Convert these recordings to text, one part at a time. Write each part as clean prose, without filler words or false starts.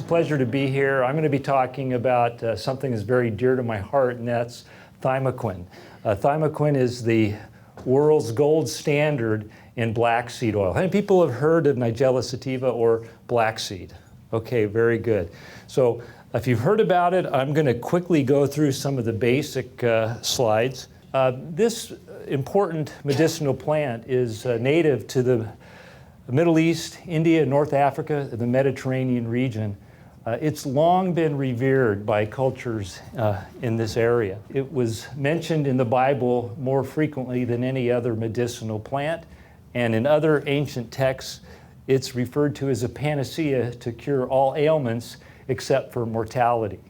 a pleasure to be here. I'm going to be talking about something that's very dear to my heart, and that's ThymoQuin. ThymoQuin is the world's gold standard in black seed oil. How many people have heard of Nigella sativa or black seed? Okay, very good. So if you've heard about it, I'm going to quickly go through some of the basic slides. This important medicinal plant is native to the Middle East, India, North Africa, the Mediterranean region. It's long been revered by cultures in this area. It was mentioned in the Bible more frequently than any other medicinal plant, and in other ancient texts, it's referred to as a panacea to cure all ailments except for mortality.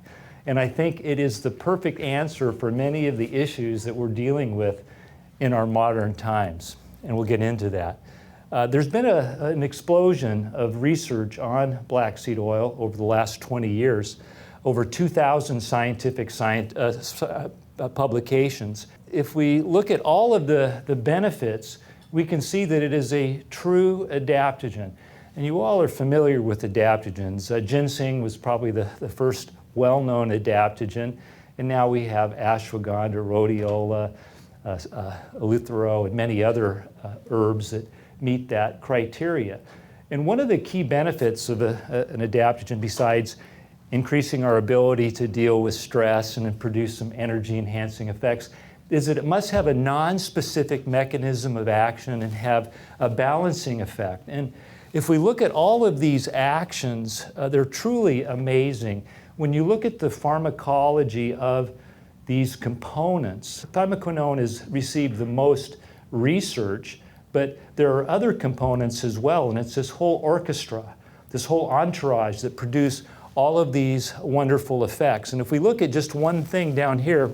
And I think it is the perfect answer for many of the issues that we're dealing with in our modern times, and we'll get into that. There's been an explosion of research on black seed oil over the last 20 years, over 2,000 scientific publications. If we look at all of the benefits, we can see that it is a true adaptogen. And you all are familiar with adaptogens. Ginseng was probably the first well-known adaptogen, and now we have ashwagandha, rhodiola, eleuthero, and many other herbs that meet that criteria. And one of the key benefits of an adaptogen, besides increasing our ability to deal with stress and produce some energy-enhancing effects, is that it must have a non-specific mechanism of action and have a balancing effect. And if we look at all of these actions, they're truly amazing. When you look at the pharmacology of these components, Thymoquinone has received the most research, but there are other components as well, and it's this whole orchestra, this whole entourage that produce all of these wonderful effects. And if we look at just one thing down here,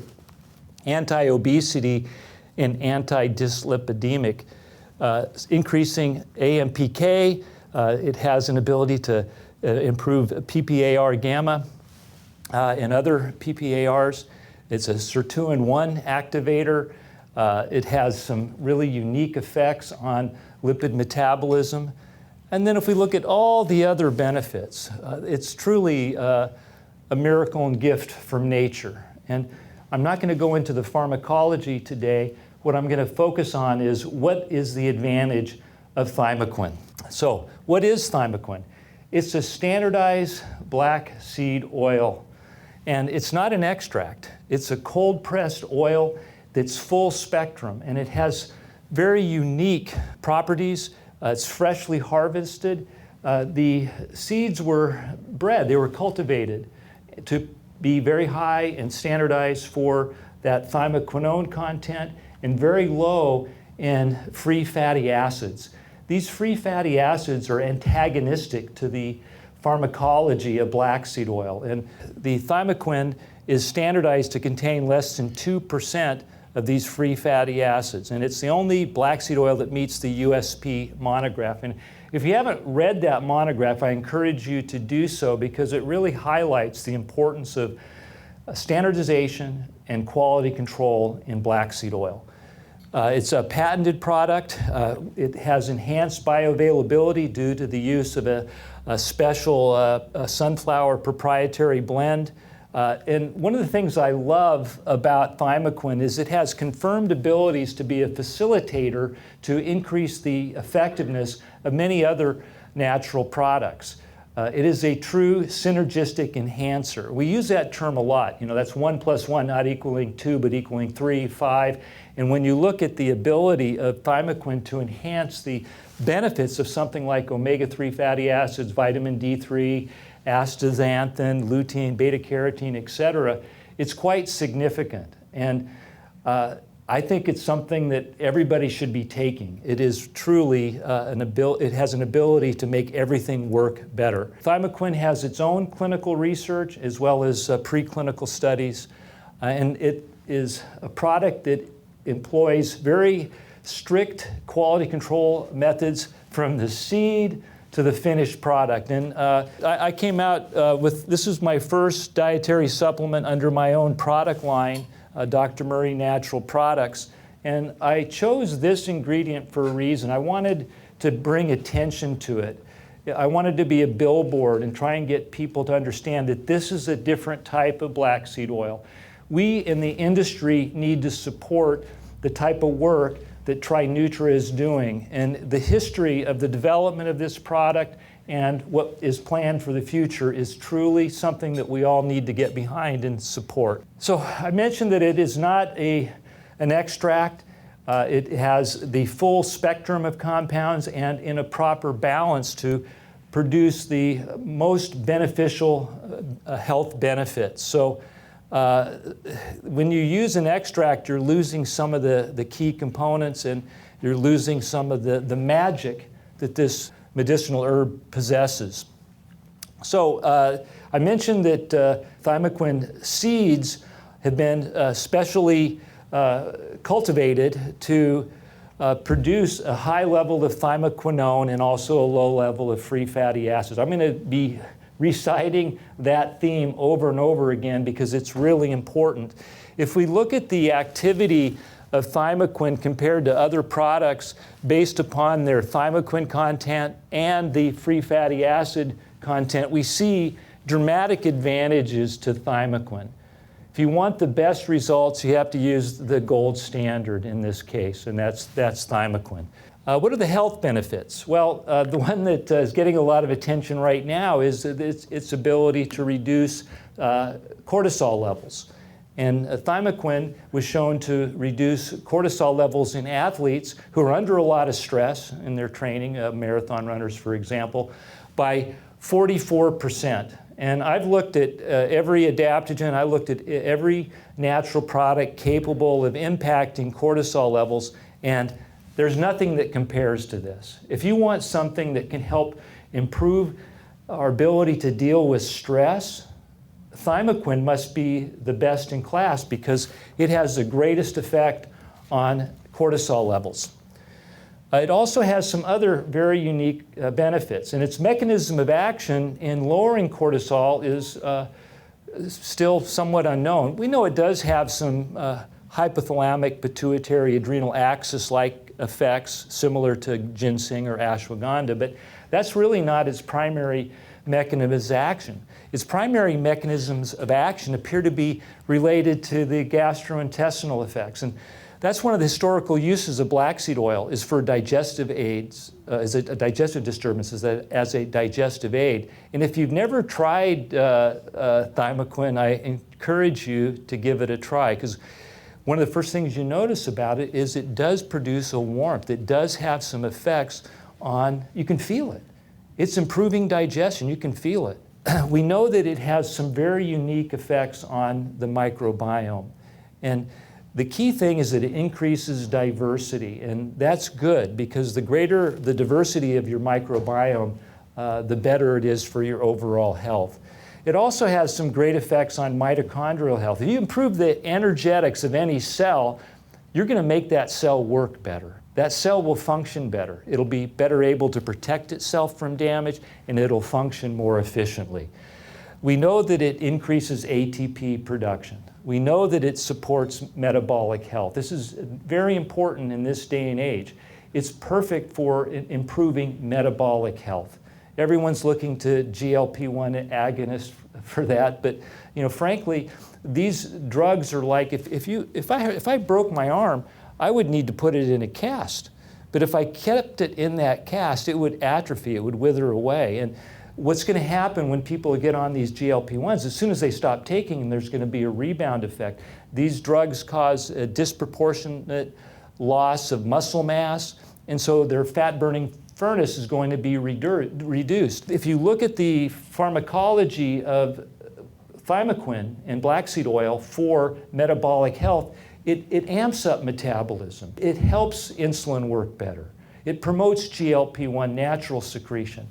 anti-obesity and anti-dyslipidemic, increasing AMPK, it has an ability to improve PPAR gamma and other PPARs. It's a sirtuin-1 activator. It has some really unique effects on lipid metabolism. And then if we look at all the other benefits, it's truly a miracle and gift from nature. And I'm not going to go into the pharmacology today. What I'm going to focus on is what is the advantage of ThymoQuin. So what is ThymoQuin? It's a standardized black seed oil. And it's not an extract. It's a cold-pressed oil that's full spectrum, and it has very unique properties. It's freshly harvested. The seeds were bred, they were cultivated to be very high and standardized for that thymoquinone content and very low in free fatty acids. These free fatty acids are antagonistic to the pharmacology of black seed oil, and the ThymoQuin is standardized to contain less than 2% of these free fatty acids, and it's the only black seed oil that meets the USP-monograph. And if you haven't read that monograph, I encourage you to do so because it really highlights the importance of standardization and quality control in black seed oil. It's a patented product. It has enhanced bioavailability due to the use of a special sunflower proprietary blend. And one of the things I love about ThymoQuin is it has confirmed abilities to be a facilitator to increase the effectiveness of many other natural products. It is a true synergistic enhancer. We use that term a lot. You know, that's 1 + 1 not equaling 2, but equaling 3, 5. And when you look at the ability of ThymoQuin to enhance the benefits of something like omega-3 fatty acids, vitamin D3, astaxanthin, lutein, beta-carotene, etc., it's quite significant. And I think it's something that everybody should be taking. It is truly it has an ability to make everything work better. ThymoQuin has its own clinical research as well as preclinical studies, and it is a product that employs very strict quality control methods from the seed to the finished product. And I came out with, this is my first dietary supplement under my own product line, Dr. Murray Natural Products. And I chose this ingredient for a reason. I wanted to bring attention to it. I wanted to be a billboard and try and get people to understand that this is a different type of black seed oil. We in the industry need to support the type of work that TriNutra is doing, and the history of the development of this product and what is planned for the future is truly something that we all need to get behind and support. So I mentioned that it is not an extract. It has the full spectrum of compounds and in a proper balance to produce the most beneficial health benefits. So when you use an extract, you're losing some of the key components, and you're losing some of the magic that this medicinal herb possesses. So I mentioned that Thymoquin seeds have been specially cultivated to produce a high level of thymoquinone and also a low level of free fatty acids. I'm going to be reciting that theme over and over again because it's really important. If we look at the activity of Thymoquin compared to other products based upon their thymoquin content and the free fatty acid content, we see dramatic advantages to Thymoquin. If you want the best results, you have to use the gold standard in this case, and that's Thymoquin. What are the health benefits? Well, the one that is getting a lot of attention right now is its ability to reduce cortisol levels. And Thymoquin was shown to reduce cortisol levels in athletes who are under a lot of stress in their training, marathon runners, for example, by 44%. And I've looked at every adaptogen, I looked at every natural product capable of impacting cortisol levels, and there's nothing that compares to this. If you want something that can help improve our ability to deal with stress, Thymoquin must be the best in class because it has the greatest effect on cortisol levels. It also has some other very unique benefits, and its mechanism of action in lowering cortisol is still somewhat unknown. We know it does have some hypothalamic pituitary adrenal axis-like effects similar to ginseng or ashwagandha, but that's really not its primary mechanism of action. Its primary mechanisms of action appear to be related to the gastrointestinal effects, and that's one of the historical uses of black seed oil, is for digestive aids, as a digestive disturbances, as a digestive aid. And if you've never tried Thymoquin, I encourage you to give it a try, because one of the first things you notice about it is it does produce a warmth. It does have some effects on, you can feel it. It's improving digestion, you can feel it. We know that it has some very unique effects on the microbiome. And the key thing is that it increases diversity, and that's good because the greater the diversity of your microbiome, the better it is for your overall health. It also has some great effects on mitochondrial health. If you improve the energetics of any cell, you're going to make that cell work better. That cell will function better. It'll be better able to protect itself from damage, and it'll function more efficiently. We know that it increases ATP production. We know that it supports metabolic health. This is very important in this day and age. It's perfect for improving metabolic health. Everyone's looking to GLP-1 agonists for that, but frankly, these drugs are like if I broke my arm, I would need to put it in a cast. But if I kept it in that cast, it would atrophy, it would wither away. And what's going to happen when people get on these GLP-1s, as soon as they stop taking them, there's going to be a rebound effect. These drugs cause a disproportionate loss of muscle mass, and so their fat-burning furnace is going to be reduced. If you look at the pharmacology of Thymoquin and black seed oil for metabolic health, it amps up metabolism. It helps insulin work better. It promotes GLP-1 natural secretion.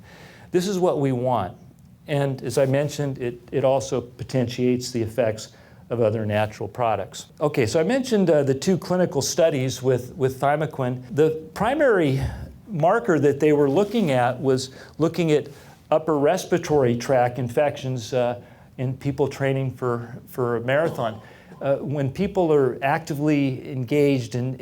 This is what we want. And as I mentioned, it also potentiates the effects of other natural products. Okay, so I mentioned the two clinical studies with Thymoquin. The primary marker that they were looking at was looking at upper respiratory tract infections in people training for a marathon. when people are actively engaged in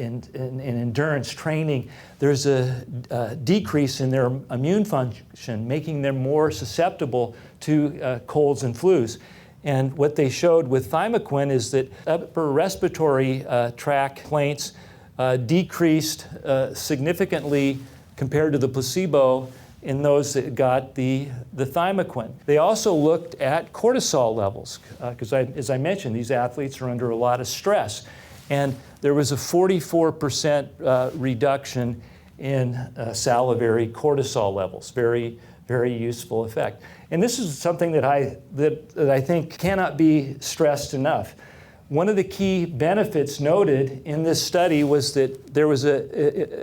endurance training, there's a decrease in their immune function, making them more susceptible to colds and flus. And what they showed with Thymoquin is that upper respiratory tract complaints decreased significantly compared to the placebo in those that got the Thymoquin. They also looked at cortisol levels, because as I mentioned, these athletes are under a lot of stress. And there was a 44% reduction in salivary cortisol levels. Very, very useful effect. And this is something that I think cannot be stressed enough. One of the key benefits noted in this study was that there was an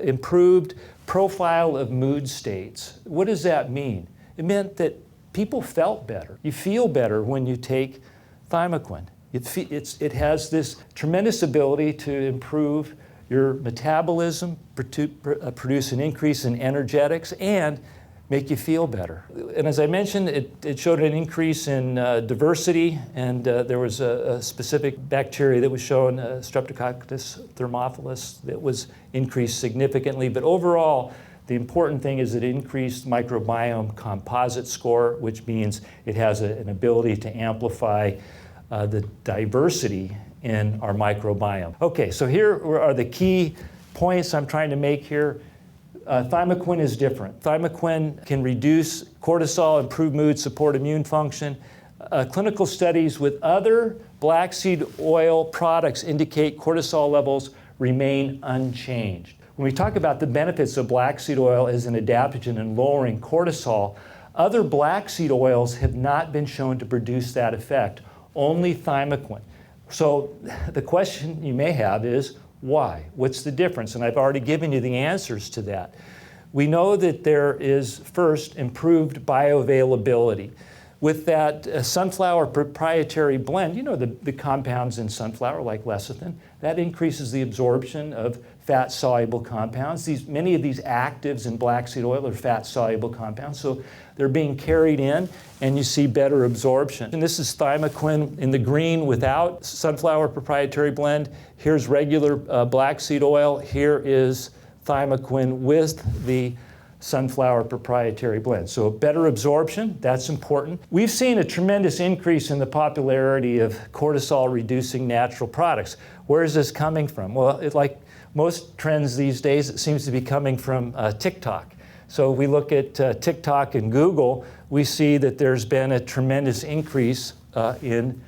improved profile of mood states. What does that mean? It meant that people felt better. You feel better when you take Thymoquin. It has this tremendous ability to improve your metabolism, produce an increase in energetics, and make you feel better. And as I mentioned, it showed an increase in diversity, and there was a specific bacteria that was shown, Streptococcus thermophilus, that was increased significantly. But overall, the important thing is it increased microbiome composite score, which means it has an ability to amplify the diversity in our microbiome. Okay, so here are the key points I'm trying to make here. Thymoquin is different. Thymoquin can reduce cortisol, improve mood, support immune function. Clinical studies with other black seed oil products indicate cortisol levels remain unchanged. When we talk about the benefits of black seed oil as an adaptogen in lowering cortisol, other black seed oils have not been shown to produce that effect, only Thymoquin. So the question you may have is, why? What's the difference? And I've already given you the answers to that. We know that there is, first, improved bioavailability. With that sunflower proprietary blend, you know the compounds in sunflower like lecithin, that increases the absorption of fat-soluble compounds. Many of these actives in black seed oil are fat-soluble compounds, so they're being carried in, and you see better absorption. And this is Thymoquin in the green without sunflower proprietary blend. Here's regular black seed oil. Here is Thymoquin with the sunflower proprietary blend. So better absorption, that's important. We've seen a tremendous increase in the popularity of cortisol-reducing natural products. Where is this coming from? Well, like most trends these days, it seems to be coming from TikTok. So if we look at TikTok and Google, we see that there's been a tremendous increase in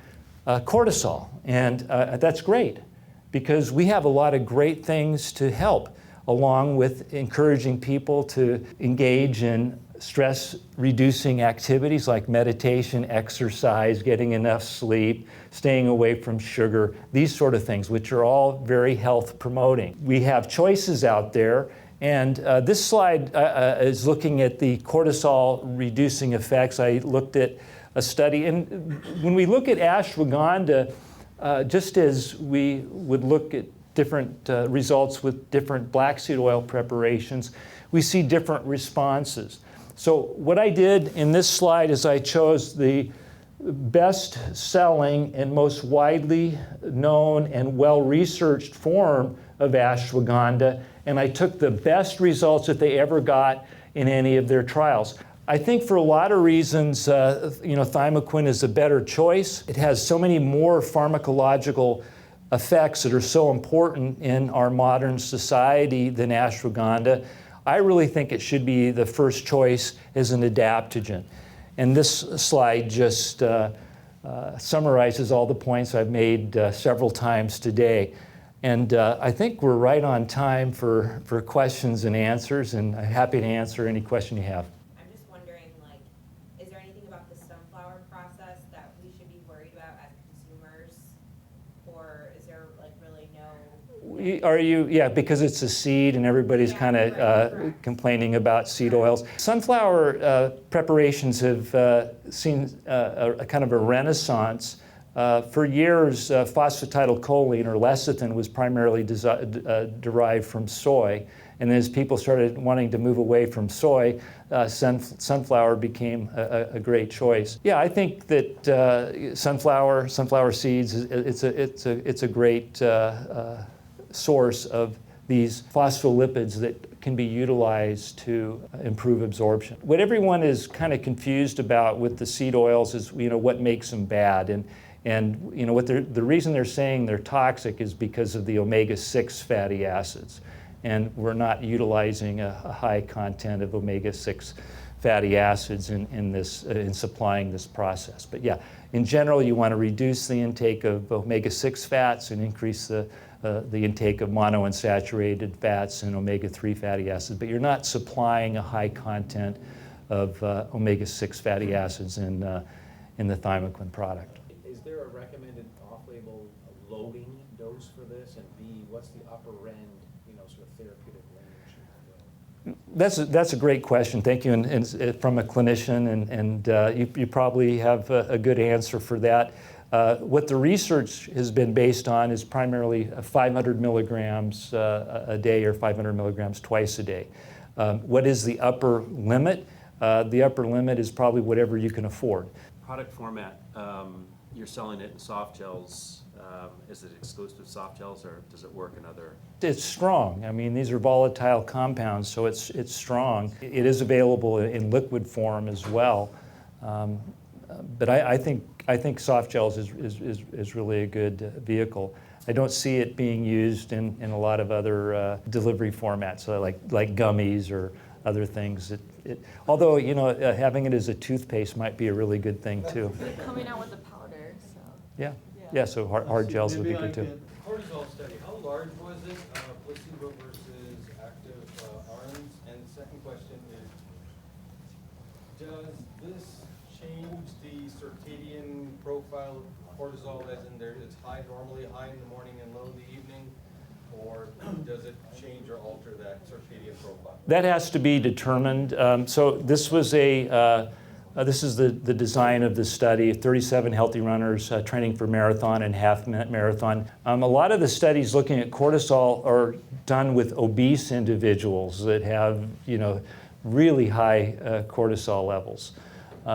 cortisol. And that's great, because we have a lot of great things to help, along with encouraging people to engage in stress-reducing activities like meditation, exercise, getting enough sleep, staying away from sugar, these sort of things, which are all very health-promoting. We have choices out there, and this slide is looking at the cortisol-reducing effects. I looked at a study, and when we look at ashwagandha, just as we would look at different results with different black seed oil preparations, we see different responses. So what I did in this slide is I chose the best-selling and most widely known and well-researched form of ashwagandha, and I took the best results that they ever got in any of their trials. I think for a lot of reasons, Thymoquin is a better choice. It has so many more pharmacological effects that are so important in our modern society than ashwagandha. I really think it should be the first choice as an adaptogen. And this slide just summarizes all the points I've made several times today. And I think we're right on time for questions and answers, and I'm happy to answer any question you have. I'm just wondering, is there anything about the sunflower process that we should be worried about as consumers? Or is there really no... Yeah, because it's a seed and everybody's kind of complaining about seed oils. Sunflower preparations have seen a kind of a renaissance. For years, phosphatidylcholine or lecithin was primarily derived from soy, And then as people started wanting to move away from soy, sunflower became a great choice. Yeah, I think that sunflower seeds, it's a great source of these phospholipids that can be utilized to improve absorption. What everyone is kind of confused about with the seed oils is, what makes them bad. And what the reason they're saying they're toxic is because of the omega-6 fatty acids. And we're not utilizing a high content of omega-6 fatty acids in supplying this process. But yeah, in general, you want to reduce the intake of omega-6 fats and increase the intake of monounsaturated fats and omega-3 fatty acids. But you're not supplying a high content of omega-6 fatty acids in the Thymoquin product. Is there a recommended off-label loading dose for this? And B, what's the upper end, sort of therapeutic range? That's a great question. Thank you. And from a clinician, and you probably have a good answer for that. What the research has been based on is primarily 500 milligrams a day or 500 milligrams twice a day. What is the upper limit? The upper limit is probably whatever you can afford. Product format, you're selling it in soft gels. Is it exclusive soft gels, or does it work in other? It's strong. I mean, these are volatile compounds, so it's strong. It is available in liquid form as well. But I think soft gels is really a good vehicle. I don't see it being used in a lot of other delivery formats, so like gummies or other things. Although having it as a toothpaste might be a really good thing too. They're coming out with the powder, so. Yeah. So hard gels would be good too. The cortisol study, how large was it, placebo versus active arms? And the second question is, does this change the circadian profile of cortisol, as in it's normally high in the morning and low in the evening? Or does it change or alter that circadian profile? That has to be determined. So this was this is the design of the study, 37 healthy runners training for marathon and half marathon. A lot of the studies looking at cortisol are done with obese individuals that have, really high cortisol levels.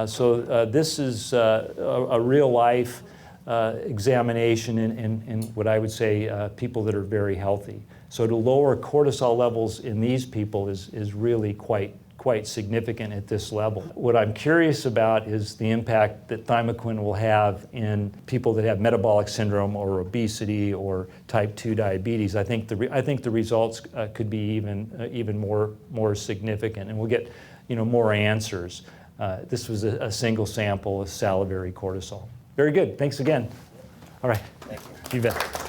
So this is a real life examination in what I would say people that are very healthy. So to lower cortisol levels in these people is really quite significant at this level. What I'm curious about is the impact that Thymoquin will have in people that have metabolic syndrome or obesity or type 2 diabetes. I think the results could be even more significant, and we'll get more answers. This was a single sample of salivary cortisol. Very good. Thanks again. All right. Thank you. You bet.